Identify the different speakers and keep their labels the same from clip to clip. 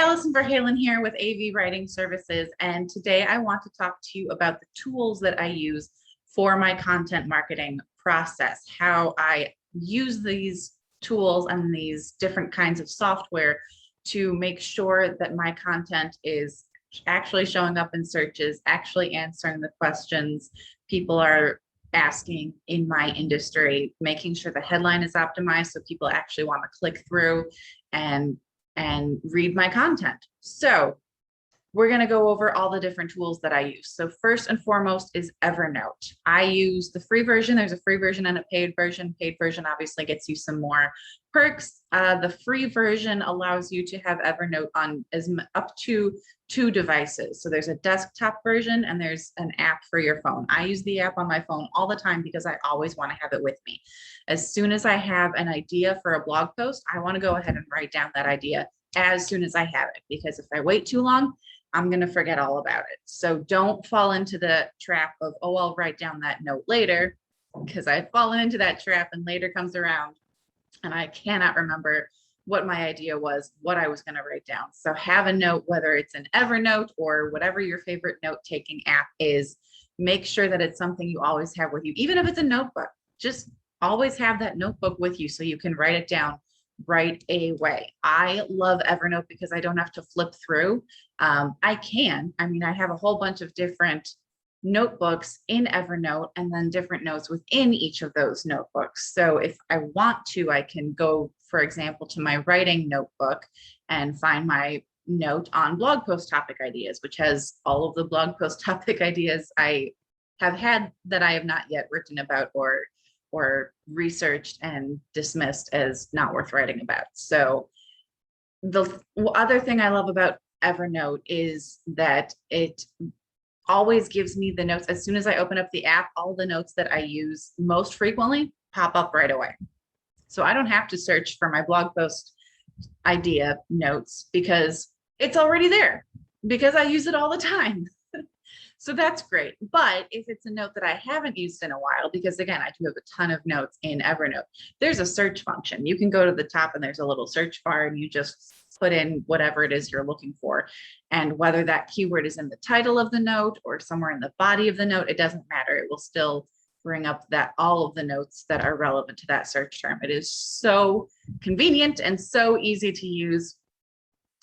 Speaker 1: Allison Verhalen here with AV Writing Services, and today I want to talk to you about the tools that I use for my content marketing process, how I use these tools and these different kinds of software to make sure that my content is actually showing up in searches, actually answering the questions people are asking in my industry, making sure the headline is optimized so people actually want to click through and read my content. So we're going to go over all the different tools that I use. So first and foremost is Evernote. I use the free version. There's a free version and a paid version. Paid version obviously gets you some more perks. The free version allows you to have Evernote on up to 2 devices. So there's a desktop version and there's an app for your phone. I use the app on my phone all the time because I always want to have it with me. As soon as I have an idea for a blog post, I want to go ahead and write down that idea as soon as I have it, because if I wait too long, I'm going to forget all about it. So don't fall into the trap of, oh, I'll write down that note later, because I've fallen into that trap and later comes around and I cannot remember what my idea was, what I was going to write down. So have a note, whether it's an Evernote or whatever your favorite note-taking app is. Make sure that it's something you always have with you. Even if it's a notebook, just always have that notebook with you so you can write it down right away. I love Evernote because I don't have to flip through. I have a whole bunch of different notebooks in Evernote and then different notes within each of those notebooks. So if I want to, I can go, for example, to my writing notebook and find my note on blog post topic ideas, which has all of the blog post topic ideas I have had that I have not yet written about or researched and dismissed as not worth writing about. So the other thing I love about Evernote is that it always gives me the notes. As soon as I open up the app, all the notes that I use most frequently pop up right away. So I don't have to search for my blog post idea notes because it's already there, because I use it all the time. So that's great. But if it's a note that I haven't used in a while, because again, I do have a ton of notes in Evernote, there's a search function. You can go to the top and there's a little search bar and you just put in whatever it is you're looking for. And whether that keyword is in the title of the note or somewhere in the body of the note, it doesn't matter. It will still bring up all of the notes that are relevant to that search term. It is so convenient and so easy to use.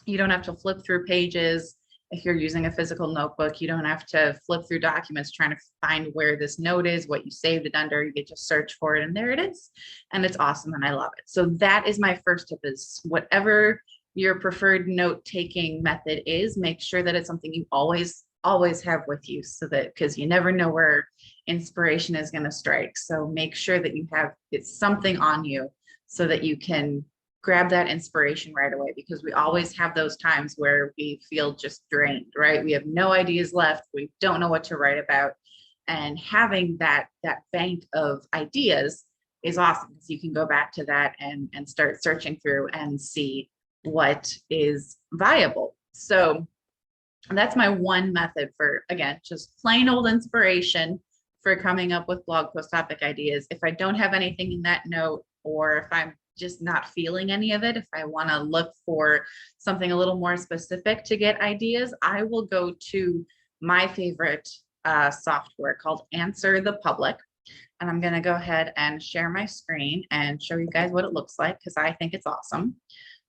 Speaker 1: You don't have to flip through pages. If you're using a physical notebook, you don't have to flip through documents trying to find where this note is, what you saved it under. You get to search for it and there it is. And it's awesome and I love it. So that is my first tip, is whatever your preferred note-taking method is, make sure that it's something you always have with you, so that, because you never know where inspiration is going to strike. So make sure that it's something on you so that you can grab that inspiration right away, because we always have those times where we feel just drained, right? We have no ideas left. We don't know what to write about. And having that bank of ideas is awesome, because you can go back to that and start searching through and see what is viable. So that's my one method for, again, just plain old inspiration for coming up with blog post topic ideas. If I don't have anything in that note, or if I'm just not feeling any of it, if I want to look for something a little more specific to get ideas, I will go to my favorite software called Answer the Public. And I'm going to go ahead and share my screen and show you guys what it looks like, because I think it's awesome.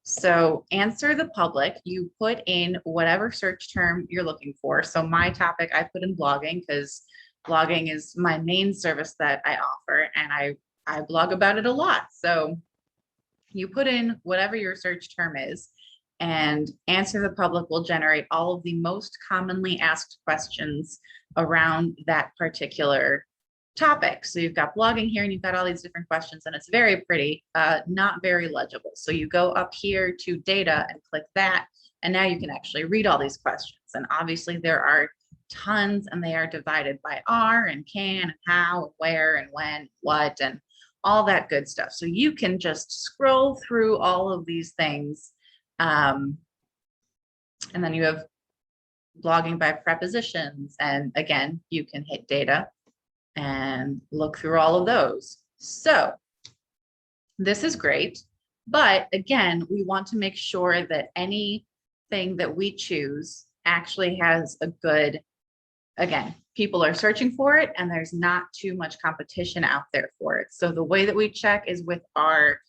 Speaker 1: So Answer the Public, you put in whatever search term you're looking for. So my topic, I put in blogging, because blogging is my main service that I offer, and I blog about it a lot. So you put in whatever your search term is, and Answer the Public will generate all of the most commonly asked questions around that particular topic. So you've got blogging here and you've got all these different questions, and it's very pretty, not very legible. So you go up here to data and click that, and now you can actually read all these questions. And obviously there are tons, and they are divided by are and can and how and where and when, what, and all that good stuff. So you can just scroll through all of these things. And then you have blogging by prepositions. And again, you can hit data and look through all of those. So this is great. But again, we want to make sure that any thing that we choose actually has a good, again, people are searching for it and there's not too much competition out there for it. So the way that we check is with our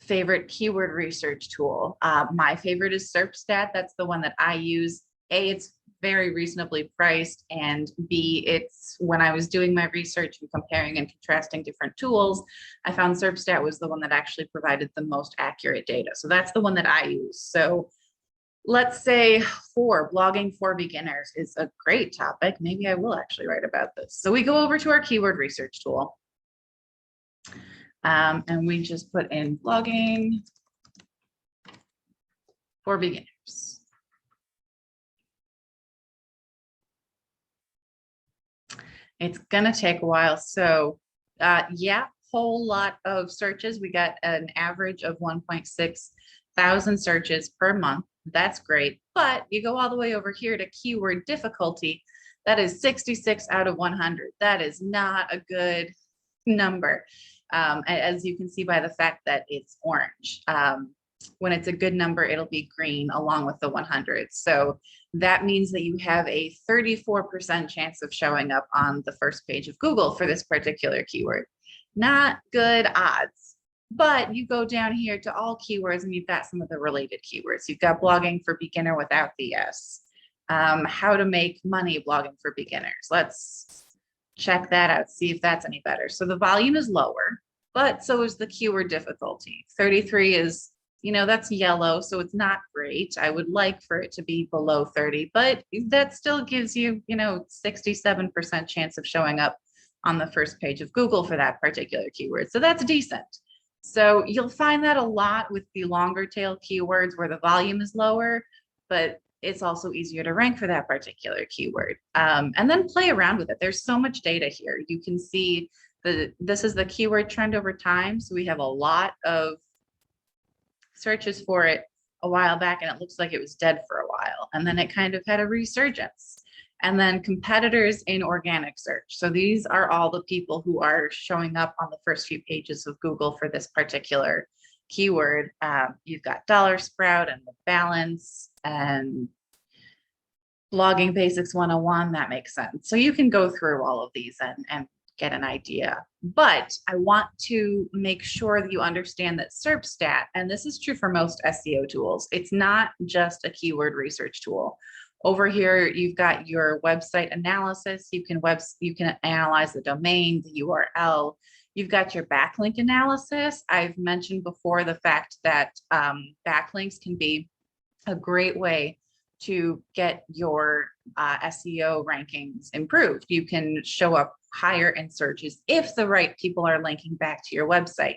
Speaker 1: favorite keyword research tool. My favorite is SERPstat. That's the one that I use. A, it's very reasonably priced, and B, it's when I was doing my research and comparing and contrasting different tools, I found SERPstat was the one that actually provided the most accurate data. So that's the one that I use. So let's say for blogging for beginners is a great topic. Maybe I will actually write about this. So we go over to our keyword research tool. And we just put in blogging for beginners. It's gonna take a while. So yeah, whole lot of searches. We got an average of 1.6 thousand searches per month. That's great. But you go all the way over here to keyword difficulty. That is 66 out of 100. That is not a good number. As you can see by the fact that it's orange. When it's a good number, it'll be green along with the 100. So that means that you have a 34% chance of showing up on the first page of Google for this particular keyword. Not good odds. But you go down here to all keywords and you've got some of the related keywords. You've got blogging for beginner without the S. How to make money blogging for beginners. Let's check that out, see if that's any better. So the volume is lower, but so is the keyword difficulty. 33 is, that's yellow, so it's not great. I would like for it to be below 30, but that still gives you, 67% chance of showing up on the first page of Google for that particular keyword. So that's decent. So you'll find that a lot with the longer tail keywords where the volume is lower, but it's also easier to rank for that particular keyword. And then play around with it. There's so much data here. You can see this is the keyword trend over time. So we have a lot of searches for it a while back, and it looks like it was dead for a while. And then it kind of had a resurgence. And then competitors in organic search. So these are all the people who are showing up on the first few pages of Google for this particular keyword. You've got Dollar Sprout and The Balance and Blogging Basics 101. That makes sense. So you can go through all of these and get an idea. But I want to make sure that you understand that SERPstat, and this is true for most SEO tools, it's not just a keyword research tool. Over here, you've got your website analysis. You can analyze the domain, the URL. You've got your backlink analysis. I've mentioned before the fact that backlinks can be a great way to get your SEO rankings improved. You can show up higher in searches if the right people are linking back to your website.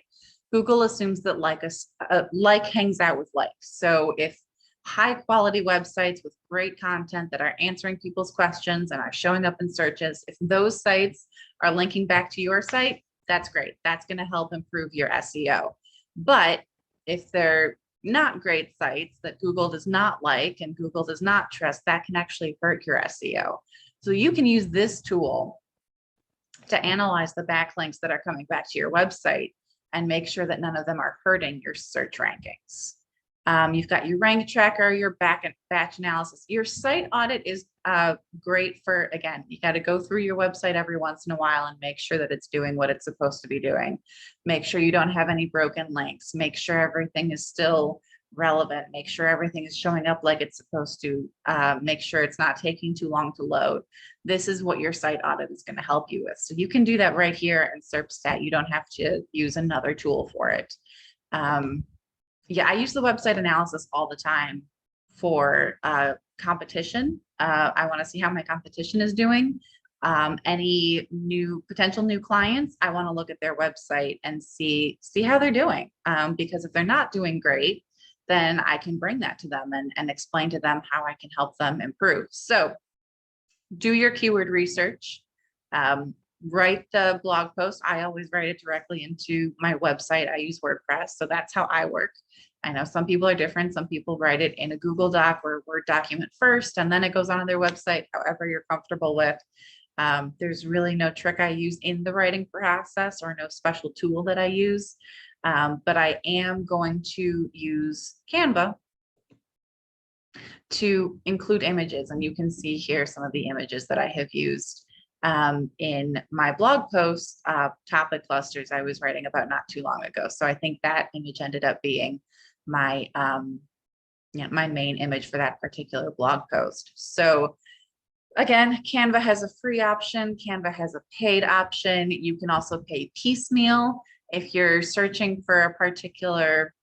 Speaker 1: Google assumes that like hangs out with like. So if high quality websites with great content that are answering people's questions and are showing up in searches, if those sites are linking back to your site, that's great. That's going to help improve your SEO. But if they're not great sites that Google does not like and Google does not trust, that can actually hurt your SEO. So you can use this tool to analyze the backlinks that are coming back to your website and make sure that none of them are hurting your search rankings. You've got your rank tracker, your batch analysis. Your site audit is great for, again, you got to go through your website every once in a while and make sure that it's doing what it's supposed to be doing. Make sure you don't have any broken links. Make sure everything is still relevant. Make sure everything is showing up like it's supposed to. Make sure it's not taking too long to load. This is what your site audit is going to help you with. So you can do that right here in SERPstat. You don't have to use another tool for it. Yeah, I use the website analysis all the time for competition. I want to see how my competition is doing. Any potential new clients, I want to look at their website and see how they're doing. Because if they're not doing great, then I can bring that to them and explain to them how I can help them improve. So do your keyword research. Write the blog post. I always write it directly into my website. I use WordPress, so that's how I work. I know some people are different. Some people write it in a Google Doc or a Word document first, and then it goes onto their website, however you're comfortable with. There's really no trick I use in the writing process or no special tool that I use, but I am going to use Canva to include images. And you can see here some of the images that I have used in my blog post, topic clusters I was writing about not too long ago. So I think that image ended up being my my main image for that particular blog post. So again, Canva has a free option. Canva has a paid option. You can also pay piecemeal if you're searching for a particular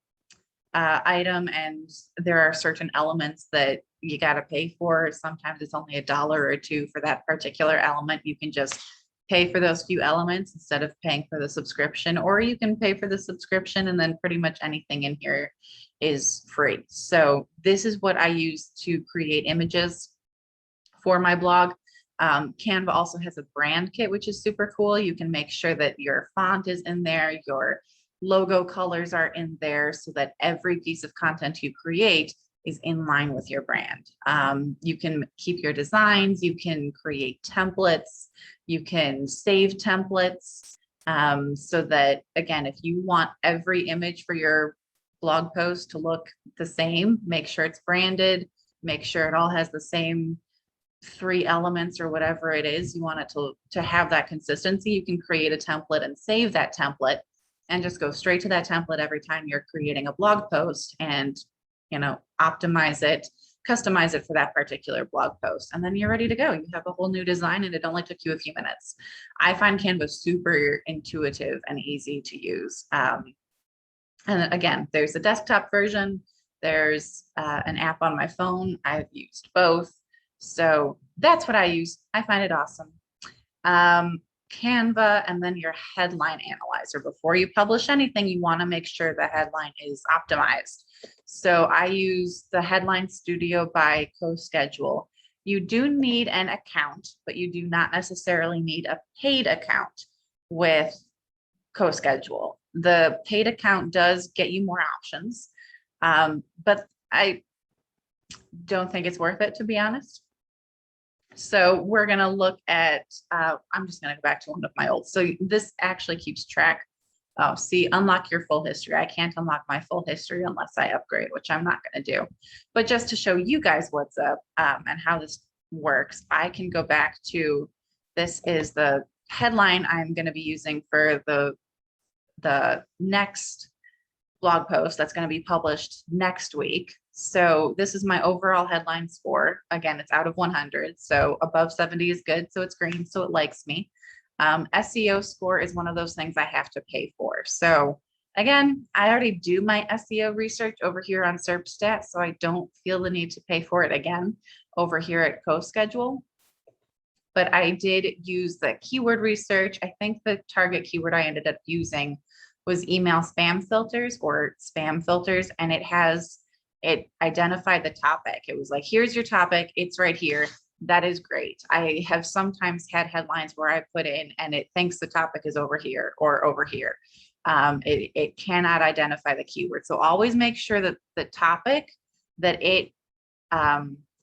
Speaker 1: item and there are certain elements that you got to pay for. Sometimes it's only $1 or $2 for that particular element. You can just pay for those few elements instead of paying for the subscription, or you can pay for the subscription and then pretty much anything in here is free. So this is what I use to create images for my blog. Canva also has a brand kit, which is super cool. You can make sure that your font is in there, your logo colors are in there, so that every piece of content you create is in line with your brand. You can keep your designs, you can create templates, you can save templates, so that, again, if you want every image for your blog post to look the same, make sure it's branded, make sure it all has the same 3 elements or whatever it is you want it to have that consistency. You can create a template and save that template and just go straight to that template every time you're creating a blog post, and optimize it, customize it for that particular blog post, and then you're ready to go. You have a whole new design and it only took you a few minutes. I find Canva super intuitive and easy to use. And again, there's a desktop version, there's an app on my phone. I've used both. So that's what I use. I find it awesome. Canva, and then your headline analyzer. Before you publish anything, you want to make sure the headline is optimized. So I use the Headline Studio by CoSchedule. You do need an account, but you do not necessarily need a paid account with CoSchedule. The paid account does get you more options, but I don't think it's worth it, to be honest. So we're going to look at, I'm just going to go back to one of my old. So this actually keeps track. Oh, see, unlock your full history. I can't unlock my full history unless I upgrade, which I'm not going to do. But just to show you guys what's up and how this works, I can go back to, this is the headline I'm going to be using for the next blog post that's going to be published next week. So this is my overall headline score. Again, it's out of 100. So above 70 is good. So it's green. So it likes me. SEO score is one of those things I have to pay for. So again, I already do my SEO research over here on SERPstat, so I don't feel the need to pay for it again over here at CoSchedule. But I did use the keyword research. I think the target keyword I ended up using was email spam filters or spam filters, and it identified the topic. It was like, here's your topic, it's right here. That is great. I have sometimes had headlines where I put in and it thinks the topic is over here or over here. It cannot identify the keyword. So always make sure that the topic that it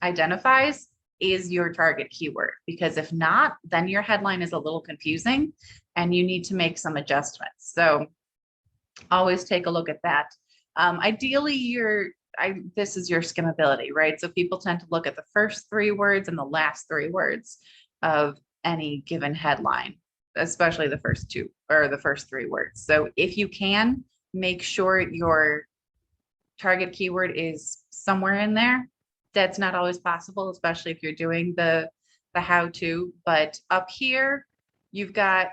Speaker 1: identifies is your target keyword, because if not, then your headline is a little confusing and you need to make some adjustments. So always take a look at that. Ideally, this is your skimmability, right? So people tend to look at the first 3 words and the last 3 words of any given headline, especially the first 2 or the first 3 words. So if you can, make sure your target keyword is somewhere in there. That's not always possible, especially if you're doing the how-to. But up here, you've got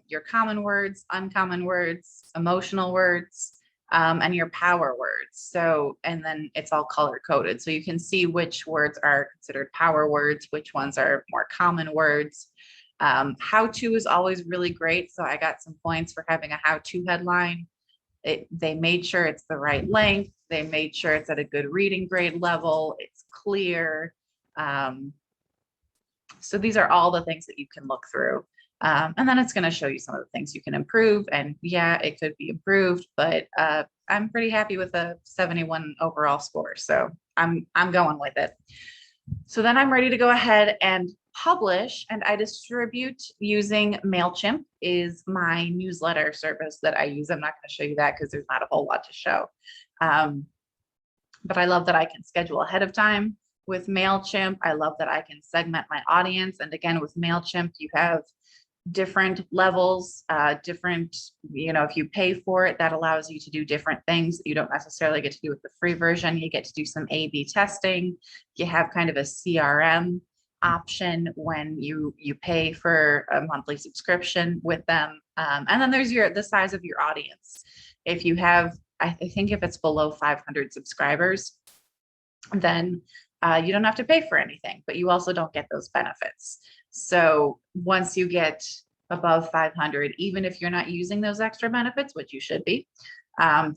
Speaker 1: your common words, uncommon words, emotional words, and your power words. So, and then it's all color coded. So you can see which words are considered power words, which ones are more common words. How-to is always really great. So I got some points for having a how-to headline. They made sure it's the right length. They made sure it's at a good reading grade level. It's clear. So these are all the things that you can look through. And then it's going to show you some of the things you can improve. And yeah, it could be improved, but I'm pretty happy with a 71 overall score. So I'm going with it. So then I'm ready to go ahead and publish, and I distribute using MailChimp is my newsletter service that I use. I'm not going to show you that because there's not a whole lot to show. but I love that I can schedule ahead of time with MailChimp. I love that I can segment my audience. And again, with MailChimp, you have different levels, different, if you pay for it, that allows you to do different things that you don't necessarily get to do with the free version. You get to do some A/B testing. You have kind of a CRM option when you pay for a monthly subscription with them. And then there's the size of your audience. If you have, I think if it's below 500 subscribers, then you don't have to pay for anything, but you also don't get those benefits. So once you get above 500, even if you're not using those extra benefits, which you should be,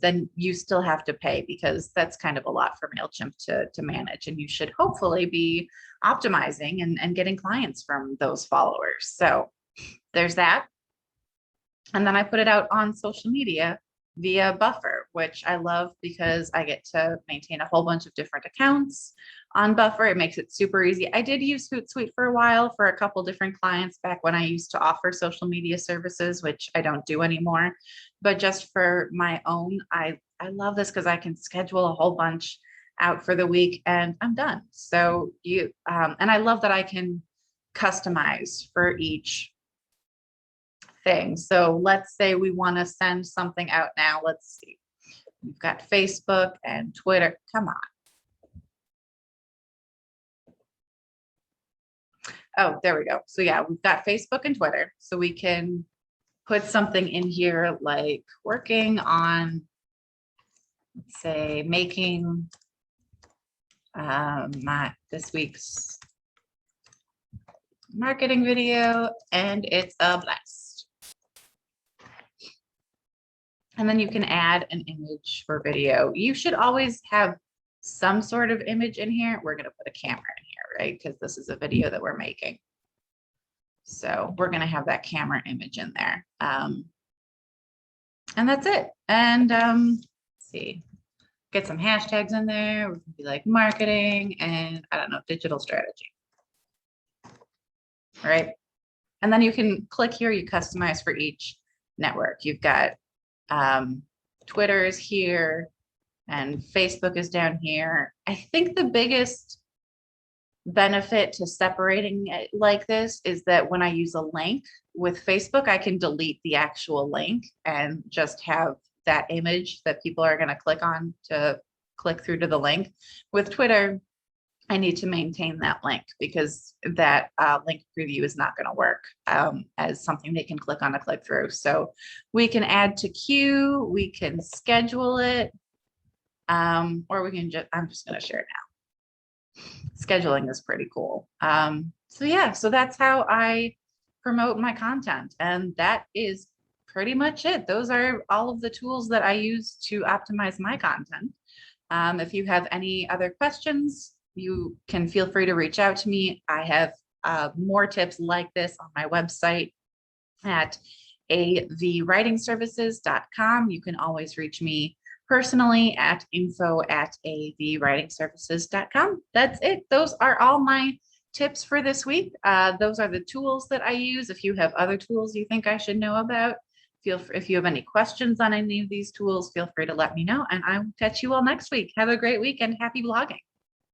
Speaker 1: then you still have to pay, because that's kind of a lot for MailChimp to manage. And you should hopefully be optimizing and getting clients from those followers. So there's that. And then I put it out on social media via Buffer, which I love because I get to maintain a whole bunch of different accounts on Buffer. It makes it super easy. I did use Hootsuite for a while for a couple different clients back when I used to offer social media services, which I don't do anymore. But just for my own, I love this because I can schedule a whole bunch out for the week and I'm done. So and I love that I can customize for each thing. So let's say we want to send something out now. Let's see. We've got Facebook and Twitter. Come on. Oh, there we go. So yeah, we've got Facebook and Twitter. So we can put something in here like working on, let's say, making this week's marketing video, and it's a blast. And then you can add an image for video. You should always have some sort of image in here. We're going to put a camera in here, right? Because this is a video that we're making. So we're going to have that camera image in there. And that's it. And let's see, get some hashtags in there. We can be like marketing and I don't know, digital strategy. Right. And then you can click here, you customize for each network. You've got Twitter is here and Facebook is down here. I think the biggest benefit to separating it like this is that when I use a link with Facebook, I can delete the actual link and just have that image that people are going to click on to click through to the link. With Twitter, I need to maintain that link because that link preview is not going to work as something they can click on to click through. So we can add to queue, we can schedule it, or we can just, I'm just going to share it now. Scheduling is pretty cool. So yeah, so that's how I promote my content. And that is pretty much it. Those are all of the tools that I use to optimize my content. If you have any other questions, you can feel free to reach out to me. I have more tips like this on my website at avwritingservices.com. You can always reach me personally at info@avwritingservices.com. That's it. Those are all my tips for this week. Those are the tools that I use. If you have other tools you think I should know about, if you have any questions on any of these tools, feel free to let me know, and I will catch you all next week. Have a great week and happy blogging.